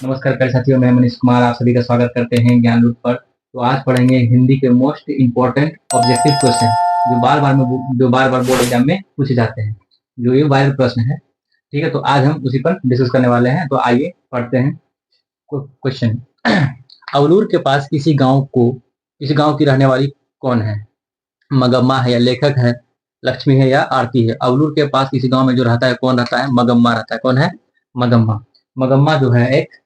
नमस्कार प्यारे साथियों, मैं मनीष कुमार आप सभी का स्वागत करते हैं ज्ञान लूट पर। तो आज पढ़ेंगे हिंदी के मोस्ट इम्पोर्टेंट ऑब्जेक्टिव क्वेश्चन जो बार बार बोर्ड एग्जाम में पूछे जाते हैं, जो ये वायरल प्रश्न है। ठीक है, तो आज हम उसी पर डिस्कस करने वाले हैं। तो आइए पढ़ते हैं क्वेश्चन। अवलूर के पास किसी गांव की रहने वाली कौन है? मगम्मा है या लेखक है, लक्ष्मी है या आरती है? अवलूर के पास किसी गांव में जो रहता है, कौन रहता है? मगम्मा रहता है। कौन है? मगम्मा। मगम्मा जो है एक,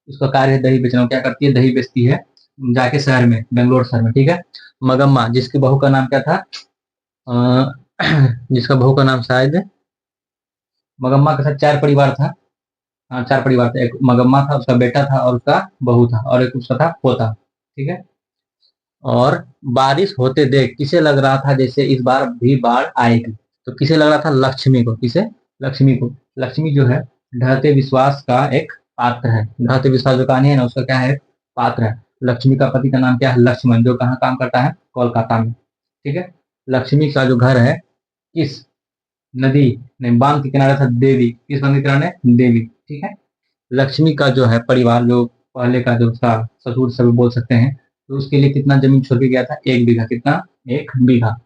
उसका कार्य है दही बेचना। क्या करती है? दही बेचती है जाके शहर में, बेंगलोर शहर में। ठीक है। मगम्मा जिसकी बहू का नाम क्या था? अ, जिसका बहू का नाम शायद, मगम्मा के साथ चार परिवार था। हाँ, चार परिवार थे। एक मगम्मा था, उसका बेटा था और उसका बहू था, और एक उसका था पोता। ठीक है। और बारिश होते देख किसे लग रहा था जैसे इस बार भी बाढ़ आएगी? तो किसे लग रहा था? लक्ष्मी को। किसे? लक्ष्मी को। लक्ष्मी जो है ढहते विश्वास का एक पात्र है। ढहते विश्वास जो कहानी है ना, उसका क्या है? पात्र है। लक्ष्मी का पति का नाम क्या है? लक्ष्मण, जो कहाँ काम करता है? कोलकाता में। ठीक है। लक्ष्मी का जो घर है किस नदी नहीं, बांध के किनारे था? देवी। किस बांध के किनारे? देवी। ठीक है। लक्ष्मी का जो है परिवार, जो पहले का जो था, ससुर सभी बोल सकते हैं, तो उसके लिए कितना जमीन छोड़ के गया था? 1 बीघा। कितना? 1 बीघा।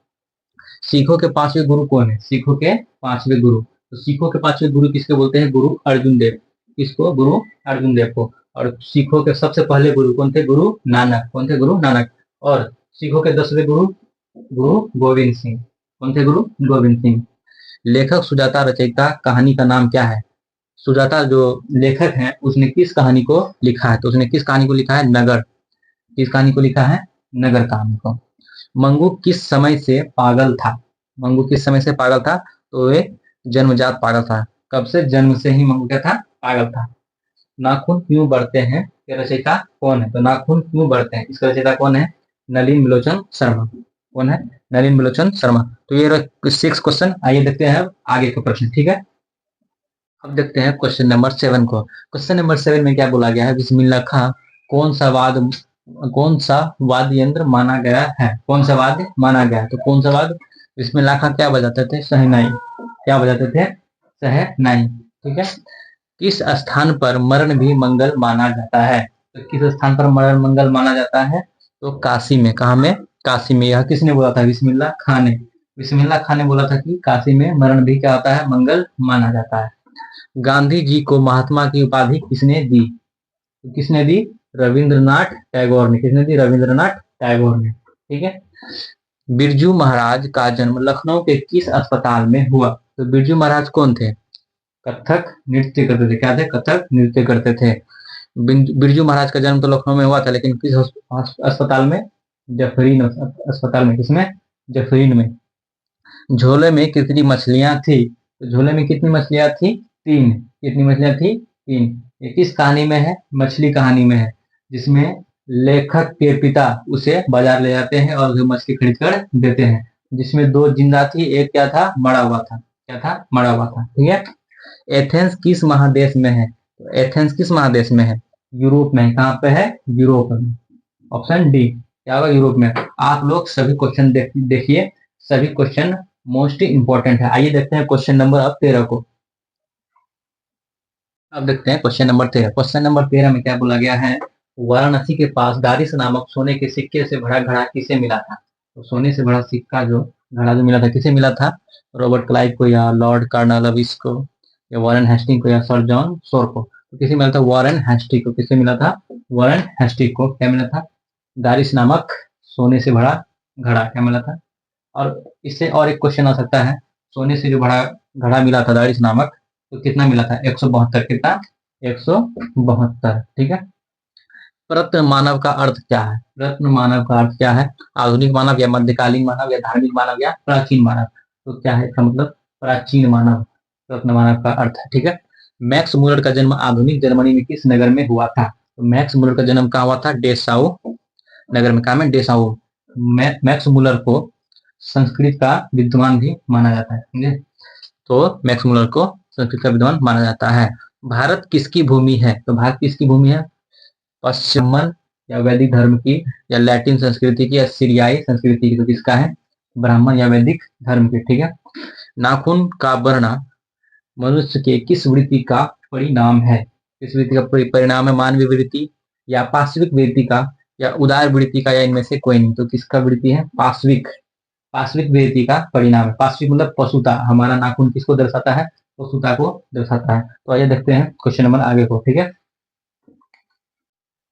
सिखों के पांचवें गुरु कौन है? सिखों के पांचवें गुरु, तो सिखों के पांचवें गुरु किसके बोलते हैं? गुरु अर्जुन देव। किसको? गुरु अर्जुन देव को। और सिखों के सबसे पहले गुरु कौन थे? गुरु नानक। कौन थे? गुरु नानक। और सिखों के 10वें गुरु, गुरु गोविंद सिंह। कौन थे? गुरु गोविंद सिंह। लेखक सुजाता रचयिता कहानी का नाम क्या है? सुजाता जो लेखक है, उसने किस कहानी को लिखा है? तो उसने किस कहानी को लिखा है? नगर। किस कहानी को लिखा है? नगर कहानी को। मंगू किस समय से पागल था? मंगू किस समय से पागल था? तो वे जन्मजात पागल था। कब से? जन्म से ही मंगू क्या था? पागल था। नाखून क्यों बढ़ते हैं? ये रचयिता कौन है? तो नाखून क्यों बढ़ते हैं, इसका रचयिता कौन है? नलिन बिलोचन शर्मा। कौन है? नलिन बिलोचन शर्मा। तो ये 6 क्वेश्चन। आइए देखते हैं अब आगे का प्रश्न। ठीक है। अब देखते हैं क्वेश्चन नंबर 7 को। क्वेश्चन नंबर 7 में क्या बोला गया है? बिस्मिल्लाह खां कौन सा वाद्य यंत्र माना गया है? कौन सा वाद्य माना गया है? तो कौन सा वाद्य? बिस्मिल्लाह खां क्या बजाते थे? शहनाई। क्या बजाते थे? शहनाई। ठीक है। किस स्थान पर मरण भी मंगल माना जाता है? तो किस स्थान पर मरण मंगल माना जाता है? तो काशी में। कहाँ में? काशी में। यह किसने बोला था? बिस्मिल्लाह खां ने। बिस्मिल्लाह खां ने बोला था कि काशी में मरण भी क्या होता है? मंगल माना जाता है। गांधी जी को महात्मा की उपाधि किसने दी? तो किसने दी? रविंद्रनाथ टैगोर ने। किसने दी? रविंद्रनाथ टैगोर ने। ठीक है। बिरजू महाराज का जन्म लखनऊ के किस अस्पताल में हुआ? तो बिरजू महाराज कौन थे? कथक नृत्य करते थे। क्या थे? कथक नृत्य करते थे। बिरजू महाराज का जन्म तो लखनऊ में हुआ था, लेकिन किस अस्पताल में? जफरीन अस्पताल में। किसमें? जफरीन में। झोले में कितनी मछलियां थी? तो झोले में कितनी मछलियां थी? 3। कितनी मछलियां थी? 3। ये किस कहानी में है? मछली कहानी में है, जिसमें लेखक के पिता उसे बाजार ले जाते हैं और उसे मछली खरीद कर देते हैं। जिसमें 2 जिंदा थी, एक क्या था? मरा हुआ था। क्या था? मरा हुआ था। ठीक है। एथेंस किस महादेश में है? तो एथेंस किस महादेश में है? यूरोप में। कहाँ पे है? यूरोप में। ऑप्शन डी क्या होगा? यूरोप में। आप लोग सभी क्वेश्चन देखिए, सभी क्वेश्चन मोस्ट इंपॉर्टेंट है। आइए देखते हैं क्वेश्चन नंबर अब 13 को। अब देखते हैं क्वेश्चन नंबर 13। क्वेश्चन नंबर 13 में क्या बोला गया है? वाराणसी के पास दारिस नामक सोने के सिक्के से भरा घड़ा किसे मिला था? तो सोने से भरा सिक्का जो घड़ा जो मिला था, किसे मिला था? रॉबर्ट क्लाइव को, या लॉर्ड कार्नवालिस को, या वॉरेन हेस्टिंग को, या सर जॉन सोर को? तो किसे मिला था? वॉरेन हेस्टिंग को। किसे मिला था? वॉरेन हेस्टिंग को। क्या मिला था? दारिस नामक सोने से भरा घड़ा क्या मिला था? और इससे और एक क्वेश्चन आ सकता है, सोने से जो भरा घड़ा मिला था दारिस नामक, तो कितना मिला था? 172। कितना? 172। ठीक है। प्रत्न मानव का अर्थ क्या है? प्रत्न मानव का अर्थ क्या है? आधुनिक मानव, या मध्यकालीन मानव, या धार्मिक मानव, या प्राचीन मानव? तो क्या है इसका मतलब? प्राचीन मानव प्रत्न मानव का अर्थ है। ठीक है। मैक्स मुलर का जन्म आधुनिक जर्मनी में किस नगर में हुआ था? तो मैक्स मुलर का जन्म कहाँ हुआ था? डेसाउ नगर में। कहा में? डेसाउ। मैक्स मुलर को संस्कृत का विद्वान भी माना जाता है। समझे? तो मैक्स मुलर को संस्कृत का विद्वान माना जाता है। भारत किसकी भूमि है? तो भारत किसकी भूमि है? पश्चिमन, या वैदिक धर्म की, या लैटिन संस्कृति की, या सीरियाई संस्कृति की? तो किसका है? ब्राह्मण या वैदिक धर्म की। ठीक है। नाखून का बढ़ना मनुष्य के किस वृत्ति का परिणाम है? किस वृत्ति का परिणाम है? मानवीय वृत्ति या पाश्विक वृत्ति का या उदार वृत्ति का या इनमें से कोई नहीं। तो किसका वृत्ति है? पाश्विक। पाश्विक वृत्ति का परिणाम है। पाश्विक मतलब पशुता। हमारा नाखून किसको दर्शाता है? पशुता को दर्शाता है। तो आइए देखते हैं क्वेश्चन नंबर आगे को। ठीक है,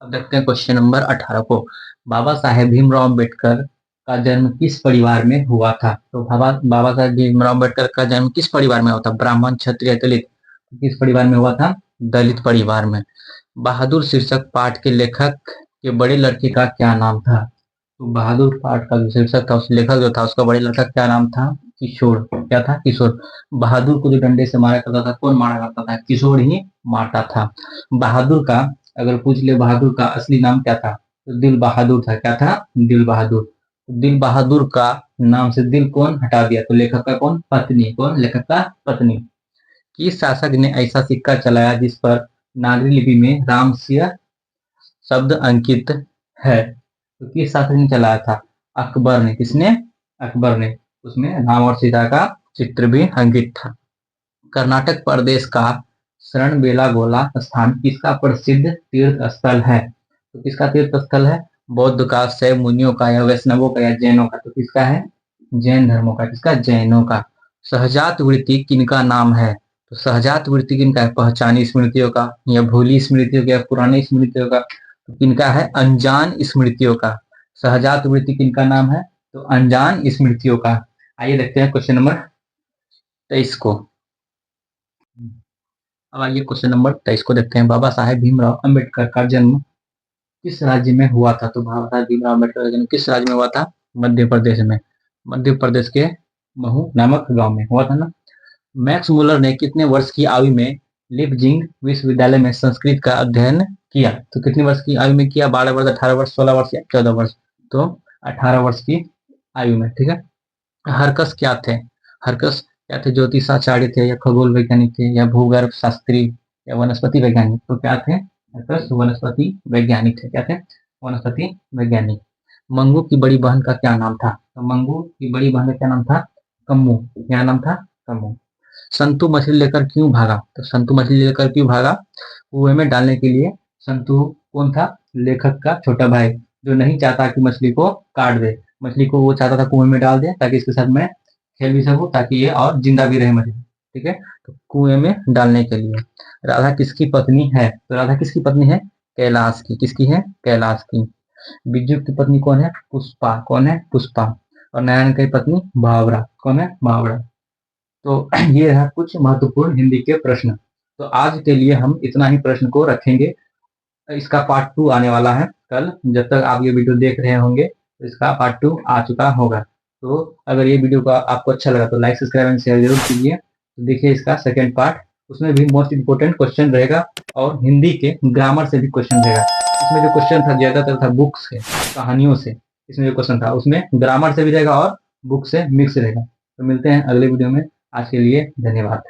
अब देखते हैं क्वेश्चन नंबर 18 को। बाबा साहेब भीमराव अम्बेडकर का जन्म किस परिवार में हुआ था? तो बाबा साहेब भीमराव अम्बेडकर का जन्म किस परिवार में हुआ था? ब्राह्मण, क्षत्रिय, दलित? किस परिवार में हुआ था? दलित परिवार में। बहादुर शीर्षक पाठ के लेखक के बड़े लड़के का क्या नाम था? तो बहादुर पाठ का जो शीर्षक था, उस लेखक जो था, उसका बड़े लड़का क्या नाम था? किशोर। क्या था? किशोर। बहादुर को जो डंडे से मारा करता था, कौन मारा करता था? किशोर ही मारता था। बहादुर का अगर पूछ ले बहादुर का असली नाम क्या था, तो दिल बहादुर था। क्या था? दिल बहादुर। दिल बहादुर का नाम से दिल कौन हटा दिया? तो लेखक का कौन? पत्नी। कौन? लेखक का पत्नी। किस शासक ने ऐसा सिक्का चलाया जिस पर नागरी लिपि में रामसिंह शब्द अंकित है? तो किस शासक ने चलाया था? अकबर ने। किसने? अकबर ने। उसमें राम और सीता का चित्र भी अंकित था। कर्नाटक प्रदेश का श्रवणबेलागोला स्थान किसका प्रसिद्ध तीर्थ स्थल है? तो किसका तीर्थ स्थल है? बौद्ध का, शैव मुनियों का, या वैष्णवों का, या जैनों का? तो किसका है? जैन धर्मों का। किसका? जैनों का। सहजात वृत्ति किनका नाम है? तो सहजात वृत्ति किनका है? पहचानी स्मृतियों का, या भूली स्मृतियों का, या पुरानी स्मृतियों का? तो किनका है? अनजान स्मृतियों का। सहजात वृत्ति किनका नाम है? तो अनजान स्मृतियों का। आइए देखते हैं क्वेश्चन नंबर 23 को। अब आइए क्वेश्चन नंबर 23 को देखते हैं। बाबा साहेब भीमराव अम्बेडकर का जन्म किस राज्य में हुआ था? तो बाबा साहेब भीमराव अम्बेडकर का जन्म किस राज्य में हुआ था? मध्य प्रदेश में। मध्य प्रदेश के महू नामक गांव में हुआ था ना। मैक्स मुलर ने कितने वर्ष की आयु में लिपजिंग विश्वविद्यालय में संस्कृत का अध्ययन किया? तो कितने वर्ष की आयु में किया? 12 वर्ष, 18 वर्ष, 16 वर्ष या 14 वर्ष? तो 18 वर्ष की आयु में। ठीक है। हरकस क्या थे? हरकस क्या थे? ज्योतिषाचार्य थे, या खगोल वैज्ञानिक थे, या भूगर्भ शास्त्री, या वनस्पति वैज्ञानिक? तो क्या थे? हरकस वनस्पति वैज्ञानिक थे। क्या थे? वनस्पति वैज्ञानिक। मंगू की बड़ी बहन का क्या नाम था? तो मंगू की बड़ी बहन का क्या नाम था? कम्मू। क्या नाम था? कम्मू। संतू मछली लेकर क्यों भागा? तो संतू मछली लेकर क्यों भागा? कुएं में डालने के लिए। संतू कौन था? लेखक का छोटा भाई, जो नहीं चाहता कि मछली को काट दे। मछली को वो चाहता था कुएं में डाल दे, ताकि इसके साथ मैं खेल भी सकूं, ताकि ये और जिंदा भी रहे मछली। ठीक है, तो कुएं में डालने के लिए। राधा किसकी पत्नी है? तो राधा किसकी पत्नी है? कैलाश की। किसकी है? कैलाश की। बिज्जू की पत्नी कौन है? पुष्पा। कौन है? पुष्पा। और नारायण की पत्नी भावरा। कौन है? भावरा। तो ये रहा कुछ महत्वपूर्ण हिंदी के प्रश्न। तो आज के लिए हम इतना ही प्रश्न को रखेंगे। इसका पार्ट 2 आने वाला है कल। जब तक आप ये वीडियो देख रहे होंगे, तो इसका पार्ट 2 आ चुका होगा। तो अगर ये वीडियो का आपको अच्छा लगा तो लाइक, सब्सक्राइब एंड शेयर जरूर कीजिए। तो देखिए इसका सेकंड पार्ट, उसमें भी मोस्ट इंपोर्टेंट क्वेश्चन रहेगा, और हिंदी के ग्रामर से भी क्वेश्चन रहेगा। इसमें जो क्वेश्चन था ज्यादातर था बुक्स से, कहानियों से। इसमें जो क्वेश्चन था उसमें ग्रामर से भी रहेगा और बुक से मिक्स रहेगा। तो मिलते हैं अगले वीडियो में। आज के लिए धन्यवाद।